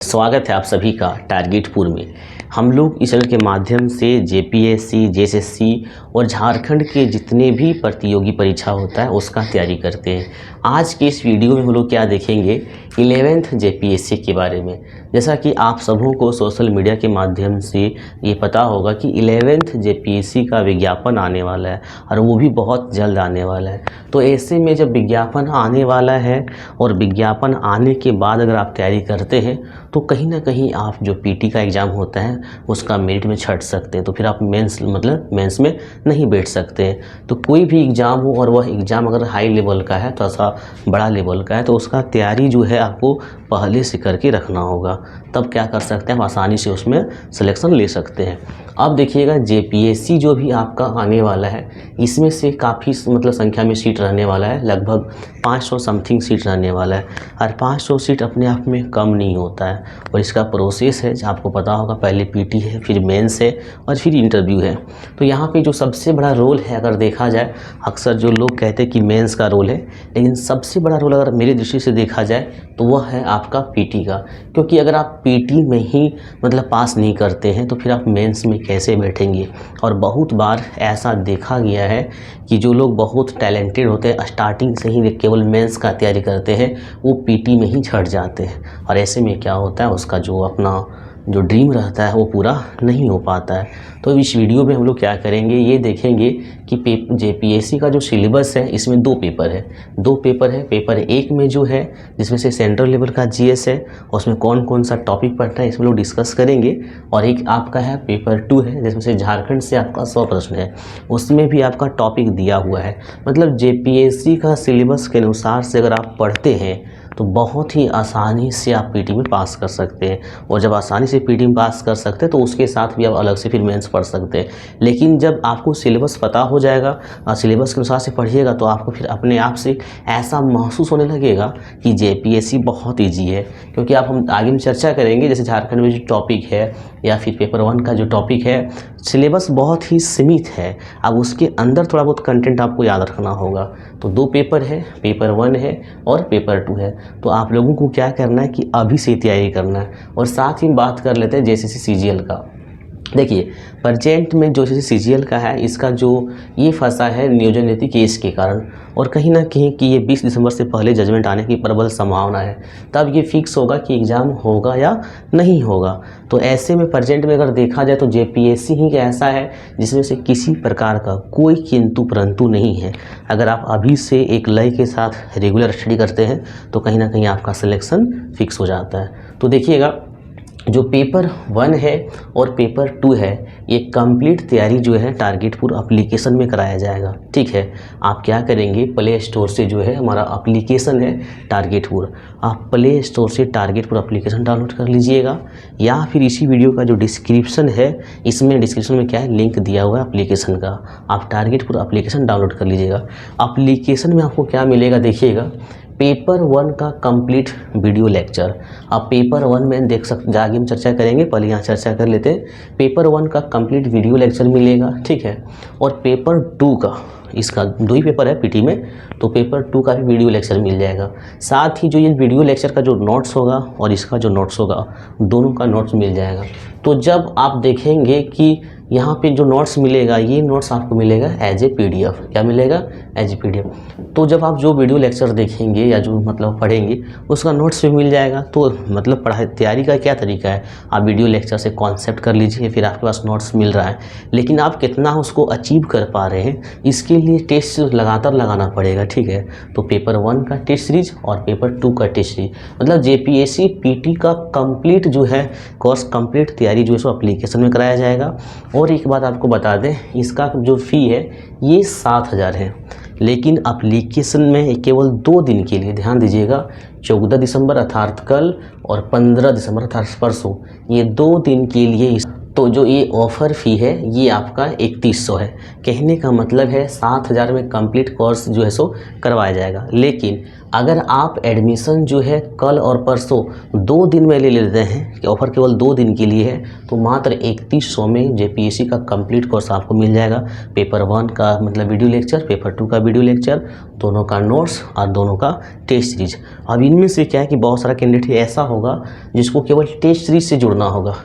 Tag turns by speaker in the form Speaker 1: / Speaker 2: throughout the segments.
Speaker 1: स्वागत है आप सभी का टारगेटपुर में। हम लोग इस चैनल के माध्यम से जेपीएससी, जेएसएससी और झारखंड के जितने भी प्रतियोगी परीक्षा होता है उसका तैयारी करते हैं। आज के इस वीडियो में हम लोग क्या देखेंगे, 11th जेपीएससी के बारे में। जैसा कि आप सबों को सोशल मीडिया के माध्यम से ये पता होगा कि 11th जेपीएससी का विज्ञापन आने वाला है और वो भी बहुत जल्द आने वाला है। तो ऐसे में जब विज्ञापन आने वाला है और विज्ञापन आने के बाद अगर आप तैयारी करते हैं तो कहीं ना कहीं आप जो पीटी का एग्ज़ाम होता है उसका मेरिट में छट सकते हैं। तो फिर आप मेंस में नहीं बैठ सकते हैं। तो कोई भी एग्ज़ाम हो और वह एग्ज़ाम अगर हाई लेवल का है, थोड़ा सा बड़ा लेवल का है, तो उसका तैयारी जो है आपको पहले से करके रखना होगा। तब क्या कर सकते हैं, आप आसानी से उसमें सिलेक्शन ले सकते हैं। अब देखिएगा जेपीएससी जो भी आपका आने वाला है इसमें से काफ़ी संख्या में सीट रहने वाला है, लगभग 500 समथिंग सीट रहने वाला है। और 500 सीट अपने आप में कम नहीं होता है और इसका प्रोसेस है आपको पता होगा, पहले पीटी है, फिर मेंस है और फिर इंटरव्यू है। तो यहाँ पे जो सबसे बड़ा रोल है अगर देखा जाए, अक्सर जो लोग कहते हैं कि मेंस का रोल है, लेकिन सबसे बड़ा रोल अगर मेरी दृष्टि से देखा जाए तो वह है आपका पीटी का। क्योंकि अगर आप पीटी में ही पास नहीं करते हैं तो फिर आप मेंस में कैसे बैठेंगे। और बहुत बार ऐसा देखा गया है कि जो लोग बहुत टैलेंटेड होते हैं, स्टार्टिंग से ही केवल मेंस का तैयारी करते हैं, वो पीटी में ही छट जाते हैं और ऐसे में क्या होता है, उसका जो अपना जो ड्रीम रहता है वो पूरा नहीं हो पाता है। तो इस वीडियो में हम लोग क्या करेंगे, ये देखेंगे कि जेपीएससी का जो सिलेबस है इसमें दो पेपर है। पेपर 1 में जो है जिसमें से सेंट्रल लेवल का जीएस है, उसमें कौन कौन सा टॉपिक पढ़ना है इसमें लोग डिस्कस करेंगे। और एक आपका है पेपर 2 है जिसमें से झारखंड से आपका 100 प्रश्न है, उसमें भी आपका टॉपिक दिया हुआ है। मतलब जेपीएससी का सिलेबस के अनुसार से अगर आप पढ़ते हैं तो बहुत ही आसानी से आप पीटी में पास कर सकते हैं। और जब आसानी से पीटी में पास कर सकते हैं तो उसके साथ भी आप अलग से फिर मेंस पढ़ सकते हैं। लेकिन जब आपको सिलेबस पता हो जाएगा और सिलेबस के अनुसार से पढ़िएगा तो आपको फिर अपने आप से ऐसा महसूस होने लगेगा कि जेपीएससी बहुत ईजी है। क्योंकि हम आगे में चर्चा करेंगे, जैसे झारखंड में जो टॉपिक है या फिर पेपर 1 का जो टॉपिक है, सिलेबस बहुत ही सीमित है। अब उसके अंदर थोड़ा बहुत कंटेंट आपको याद रखना होगा। तो 2 पेपर है, पेपर 1 है और पेपर 2 है। तो आप लोगों को क्या करना है कि अभी से तैयारी करना है। और साथ ही बात कर लेते हैं जेएसएससी सीजीएल का। देखिए प्रेजेंट में जो सीजीएल का है, इसका जो ये फंसा है नियोजन नीति केस के कारण, और कहीं ना कहीं कि ये 20 दिसंबर से पहले जजमेंट आने की प्रबल संभावना है। तब ये फिक्स होगा कि एग्ज़ाम होगा या नहीं होगा। तो ऐसे में प्रेजेंट में अगर देखा जाए तो जेपीएससी ही ऐसा है जिसमें से किसी प्रकार का कोई किंतु परंतु नहीं है। अगर आप अभी से एक लय के साथ रेगुलर स्टडी करते हैं तो कहीं ना कहीं आपका सिलेक्शन फिक्स हो जाता है। तो देखिएगा जो पेपर 1 है और पेपर 2 है, ये कंप्लीट तैयारी जो है टारगेटपुर एप्लीकेशन में कराया जाएगा। ठीक है, आप क्या करेंगे, प्ले स्टोर से जो है हमारा एप्लीकेशन है टारगेटपुर, आप प्ले स्टोर से टारगेटपुर एप्लीकेशन डाउनलोड कर लीजिएगा। या फिर इसी वीडियो का जो डिस्क्रिप्शन है, इसमें डिस्क्रिप्शन में क्या है, लिंक दिया हुआ है एप्लीकेशन का, आप टारगेटपुर एप्लीकेशन डाउनलोड कर लीजिएगा। एप्लीकेशन में आपको क्या मिलेगा, देखिएगा, पेपर 1 का कंप्लीट वीडियो लेक्चर। आप पेपर 1 में देख सकते, आगे हम चर्चा करेंगे, पहले यहाँ चर्चा कर लेते हैं। पेपर 1 का कंप्लीट वीडियो लेक्चर मिलेगा, ठीक है। और पेपर 2 का, इसका 2 ही पेपर है पीटी में, तो पेपर 2 का भी वीडियो लेक्चर मिल जाएगा। साथ ही जो ये वीडियो लेक्चर का जो नोट्स होगा और इसका जो नोट्स होगा, दोनों का नोट्स मिल जाएगा। तो जब आप देखेंगे कि यहाँ पे जो नोट्स मिलेगा, ये नोट्स आपको मिलेगा एज ए पीडीएफ। क्या मिलेगा, एज ए पीडीएफ। तो जब आप जो वीडियो लेक्चर देखेंगे या जो पढ़ेंगे उसका नोट्स भी मिल जाएगा। तो पढ़ाई तैयारी का क्या तरीका है, आप वीडियो लेक्चर से कॉन्सेप्ट कर लीजिए, फिर आपके पास नोट्स मिल रहा है, लेकिन आप कितना उसको अचीव कर पा रहे हैं इसके लिए टेस्ट लगातार लगाना पड़ेगा। ठीक है, तो पेपर 1 का टेस्ट सीरीज और पेपर 2 का टेस्ट सीरीज, जेपीएससी पीटी का कंप्लीट जो है कोर्स, कंप्लीट तैयारी जो है सो एप्लीकेशन में कराया जाएगा। और एक बात आपको बता दें, इसका जो फ़ी है ये 7,000 है, लेकिन एप्लीकेशन में केवल 2 दिन के लिए, ध्यान दीजिएगा, 14 दिसंबर अर्थात कल और 15 दिसंबर अर्थात परसों, ये 2 दिन के लिए तो जो ये ऑफ़र फ़ी है ये आपका 3100 है। कहने का मतलब है 7000 में कंप्लीट कोर्स जो है सो करवाया जाएगा। लेकिन अगर आप एडमिशन जो है कल और परसों 2 दिन में ले लेते हैं कि ऑफ़र केवल 2 दिन के लिए है, तो मात्र 3100 में जेपीएससी का कंप्लीट कोर्स आपको मिल जाएगा। पेपर 1 का मतलब वीडियो लेक्चर, पेपर 2 का वीडियो लेक्चर, दोनों का नोट्स और दोनों का टेस्ट सीरीज। अब इनमें से क्या है कि बहुत सारा कैंडिडेट ऐसा होगा जिसको केवल टेस्ट सीरीज से जुड़ना होगा,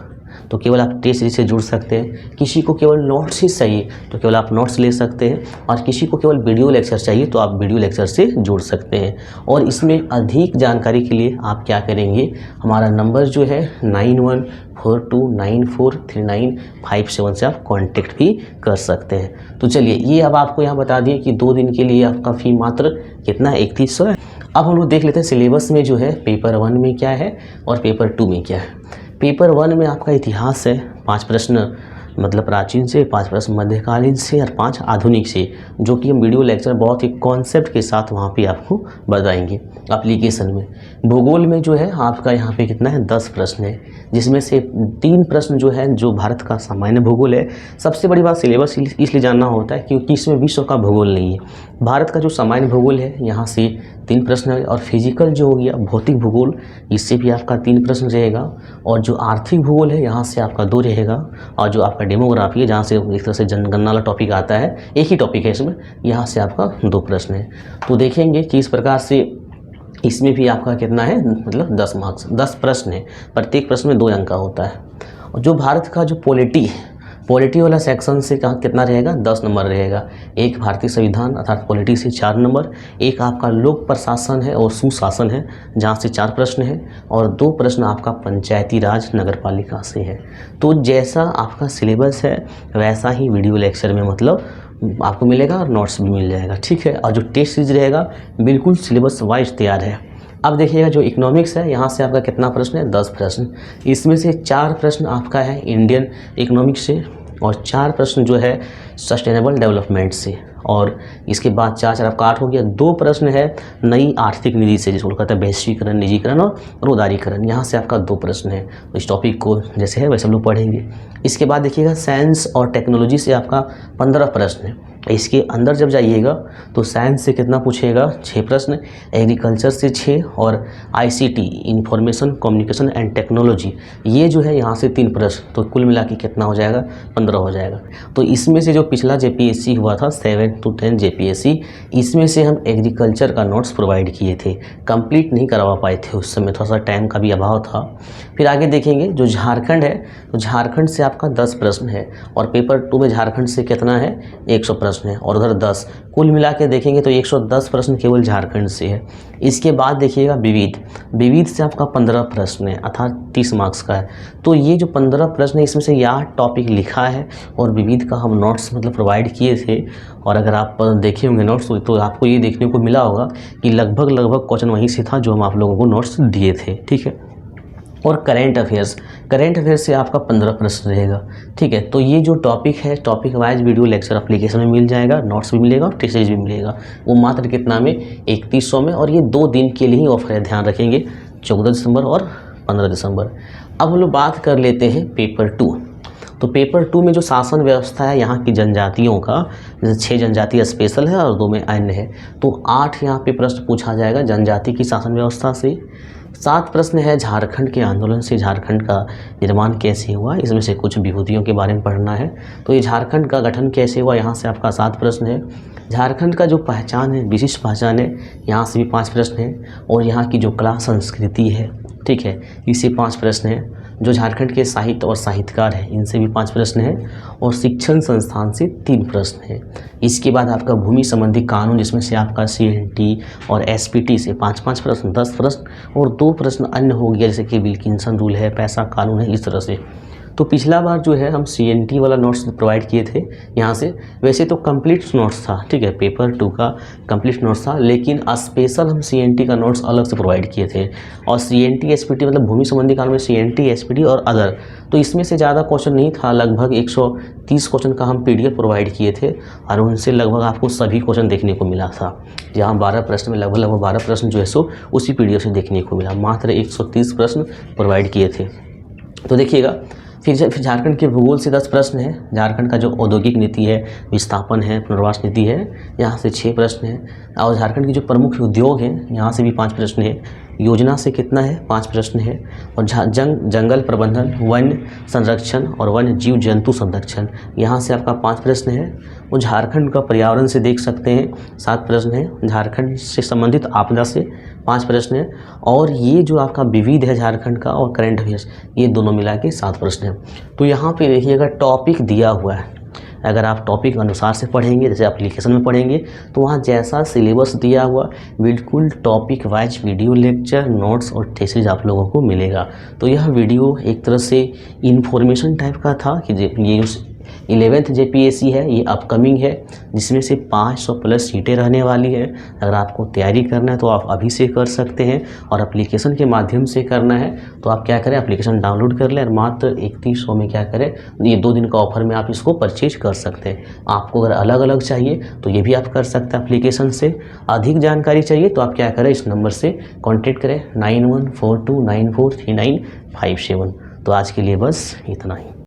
Speaker 1: तो केवल आप टेस्ट सीरीज से जुड़ सकते हैं। किसी को केवल नोट्स ही चाहिए तो केवल आप नोट्स ले सकते हैं, और किसी को केवल वीडियो लेक्चर चाहिए तो आप वीडियो लेक्चर से जुड़ सकते हैं। और इसमें अधिक जानकारी के लिए आप क्या करेंगे, हमारा नंबर जो है 9142943957 से आप कांटेक्ट भी कर सकते हैं। तो चलिए ये अब आपको यहाँ बता दिए कि 2 दिन के लिए आपका फ़ी मात्र कितना है, 3100 है। अब हम लोग देख लेते हैं सिलेबस में जो है पेपर 1 में क्या है और पेपर 2 में क्या है। पेपर 1 में आपका इतिहास है, 5 प्रश्न मतलब प्राचीन से, 5 प्रश्न मध्यकालीन से और 5 आधुनिक से, जो कि हम वीडियो लेक्चर बहुत ही कॉन्सेप्ट के साथ वहाँ पे आपको बताएंगे एप्लीकेशन में। भूगोल में जो है आपका यहाँ पे कितना है, 10 प्रश्न है, जिसमें से 3 प्रश्न जो है जो भारत का सामान्य भूगोल है। सबसे बड़ी बात सिलेबस इसलिए जानना होता है क्योंकि इसमें विश्व का भूगोल नहीं है। भारत का जो सामान्य भूगोल है यहाँ से 3 प्रश्न है, और फिजिकल जो हो गया भौतिक भूगोल, इससे भी आपका 3 प्रश्न रहेगा। और जो आर्थिक भूगोल है यहाँ से आपका 2 रहेगा, और जो आपका डेमोग्राफी है जहाँ से एक तरह से जनगणना वाला टॉपिक आता है, एक ही टॉपिक है इसमें, यहाँ से आपका 2 प्रश्न है। तो देखेंगे कि इस प्रकार से इसमें भी आपका कितना है, मतलब 10 मार्क्स, 10 प्रश्न है, प्रत्येक प्रश्न में 2 अंक का होता है। और जो भारत का जो पॉलिटी वाला सेक्शन से कहाँ कितना रहेगा, 10 नंबर रहेगा। एक भारतीय संविधान अर्थात पॉलिटी से 4 नंबर, एक आपका लोक प्रशासन है और सुशासन है जहाँ से 4 प्रश्न है, और 2 प्रश्न आपका पंचायती राज नगर पालिका से है। तो जैसा आपका सिलेबस है वैसा ही वीडियो लेक्चर में मतलब आपको मिलेगा, और नोट्स भी मिल जाएगा, ठीक है। और जो टेस्ट सीरीज रहेगा बिल्कुल सिलेबस वाइज तैयार है। अब देखिएगा जो इकोनॉमिक्स है यहाँ से आपका कितना प्रश्न है, 10 प्रश्न। इसमें से 4 प्रश्न आपका है इंडियन इकोनॉमिक्स से, और 4 प्रश्न जो है सस्टेनेबल डेवलपमेंट से, और इसके बाद 4 आपका 8 हो गया। 2 प्रश्न है नई आर्थिक नीति से, जिसको कहते हैं वैश्वीकरण, निजीकरण और उदारीकरण, यहाँ से आपका 2 प्रश्न है। तो इस टॉपिक को जैसे है वैसे हम लोग पढ़ेंगे। इसके बाद देखिएगा साइंस और टेक्नोलॉजी से आपका 15 प्रश्न है। इसके अंदर जब जाइएगा तो साइंस से कितना पूछेगा, 6 प्रश्न, एग्रीकल्चर से 6, और ICT information communication and technology ये जो है यहाँ से 3 प्रश्न। तो कुल मिला के कितना हो जाएगा, 15 हो जाएगा। तो इसमें से जो पिछला जेपीएससी हुआ था 7 to 10 जेपीएससी, इसमें से हम एग्रीकल्चर का नोट्स प्रोवाइड किए थे, कंप्लीट नहीं करवा पाए थे, उस समय थोड़ा सा टाइम का भी अभाव था। फिर आगे देखेंगे जो झारखंड है, तो झारखंड से आपका 10 प्रश्न है, और पेपर 2 में झारखंड से कितना है, 100 प्रश्न है, और उधर 10, कुल मिला के देखेंगे तो 110 प्रश्न केवल झारखंड से है। इसके बाद देखिएगा विविध से आपका 15 प्रश्न है, अर्थात 30 मार्क्स का है। तो ये जो 15 प्रश्न है इसमें से यह टॉपिक लिखा है, और विविध का हम नोट्स मतलब प्रोवाइड किए थे। और अगर आप देखे होंगे नोट्स तो आपको ये देखने को मिला होगा कि लगभग क्वेश्चन वहीं से था जो हम आप लोगों को नोट्स दिए थे, ठीक है। और करेंट अफेयर्स से आपका 15 प्रश्न रहेगा, ठीक है। तो ये जो टॉपिक है, topic wise video lecture application में मिल जाएगा, नोट्स भी मिलेगा और टेस्ट सीरीज भी मिलेगा। वो मात्र कितना में, 3100 में, और ये 2 दिन के लिए ही ऑफर है, ध्यान रखेंगे, 14 दिसंबर और 15 दिसंबर। अब हम लोग बात कर लेते हैं पेपर 2। तो पेपर 2 में जो शासन व्यवस्था है यहाँ की जनजातियों का, जैसे 6 जनजाति स्पेशल है और 2 में अन्य है, तो 8 यहाँ पे प्रश्न पूछा जाएगा जनजाति की शासन व्यवस्था से। 7 प्रश्न है झारखंड के आंदोलन से झारखंड का निर्माण कैसे हुआ, इसमें से कुछ विभूतियों के बारे में पढ़ना है। तो ये झारखंड का गठन कैसे हुआ, यहाँ से आपका 7 प्रश्न है। झारखंड का जो पहचान है, विशिष्ट पहचान है, यहाँ से भी 5 प्रश्न है। और यहाँ की जो कला संस्कृति है, ठीक है, इससे 5 प्रश्न है। जो झारखंड के साहित्य और साहित्यकार हैं, इनसे भी 5 प्रश्न हैं। और शिक्षण संस्थान से 3 प्रश्न हैं। इसके बाद आपका भूमि संबंधी कानून, जिसमें से आपका CNT और SPT से 5-5 प्रश्न, 10 प्रश्न, और 2 प्रश्न अन्य हो गया, जैसे कि विल्किंसन रूल है, पैसा कानून है, इस तरह से। तो पिछला बार जो है हम CNT वाला नोट्स प्रोवाइड किए थे यहाँ से, वैसे तो कंप्लीट नोट्स था, ठीक है, पेपर 2 का कंप्लीट नोट्स था, लेकिन स्पेशल हम CNT का नोट्स अलग से प्रोवाइड किए थे। और CNT SPT मतलब भूमि संबंधी कानून में CNT SPT और अदर, तो इसमें से ज़्यादा क्वेश्चन नहीं था, लगभग 130 क्वेश्चन का हम PDF प्रोवाइड किए थे, और उनसे लगभग आपको सभी क्वेश्चन देखने को मिला था। जहाँ 12 प्रश्न में लगभग 12 प्रश्न जो है सो उसी PDF से देखने को मिला, मात्र 130 प्रश्न प्रोवाइड किए थे। तो देखिएगा फिर झारखंड के भूगोल से 10 प्रश्न हैं। झारखंड का जो औद्योगिक नीति है, विस्थापन है, पुनर्वास नीति है, यहाँ से 6 प्रश्न हैं। और झारखंड के जो प्रमुख उद्योग हैं, यहाँ से भी 5 प्रश्न हैं। योजना से कितना है, 5 प्रश्न है। और जंगल प्रबंधन, वन्य संरक्षण और वन्य जीव जंतु संरक्षण, यहाँ से आपका 5 प्रश्न है। और झारखंड का पर्यावरण से देख सकते हैं 7 प्रश्न है। झारखंड से संबंधित आपदा से 5 प्रश्न है। और ये जो आपका विविध है झारखंड का और करंट अफेयर्स, ये दोनों मिला के 7 प्रश्न है। तो यहाँ पे देखिएगा टॉपिक दिया हुआ है। अगर आप टॉपिक अनुसार से पढ़ेंगे, जैसे एप्लीकेशन में पढ़ेंगे, तो वहाँ जैसा सिलेबस दिया हुआ बिल्कुल topic wise video lecture, notes और थीसिस आप लोगों को मिलेगा। तो यह वीडियो एक तरह से इन्फॉर्मेशन टाइप का था कि ये 11th JPSC है, ये अपकमिंग है, जिसमें से 500 प्लस सीटें रहने वाली है। अगर आपको तैयारी करना है तो आप अभी से कर सकते हैं, और एप्लीकेशन के माध्यम से करना है तो आप क्या करें, एप्लीकेशन डाउनलोड कर लें और मात्र 3100 में क्या करें, ये 2 दिन का ऑफर में आप इसको परचेज कर सकते हैं। आपको अगर अलग अलग चाहिए तो ये भी आप कर सकते हैं एप्लीकेशन से। अधिक जानकारी चाहिए तो आप क्या करें, इस नंबर से कॉन्टेक्ट करें 9142943957। तो आज के लिए बस इतना ही।